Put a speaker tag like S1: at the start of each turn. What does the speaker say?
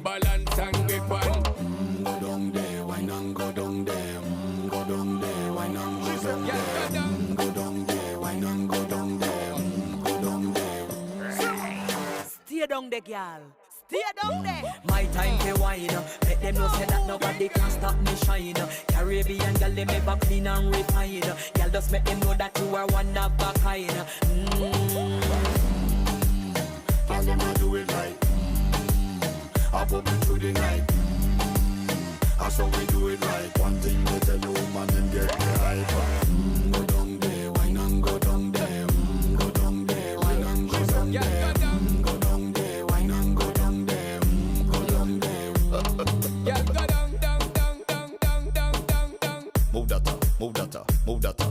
S1: balance and grip on.
S2: Go down there, wine and go down there. Go down there, wine and go down there. Go down there, wine and go down there. Go down there.
S3: Stay down there, girl. Stay down there. My time to wine. Let them know say that nobody can stop me shine. Caribbean girl, they make up clean and refine. Girl, just make them know that you are one of a kind.
S2: Girl, them a do it right. I pop it through the night. That's how we do it right. One thing they tell you, woman, and get the hype. Go down there, wine and go down there. Go down there, wine and go down there. Go down there, wine and go down there. Go down there.
S1: Yeah, go down, down, down, down, down, down, down, down.
S2: Move that up, move that up, move that up.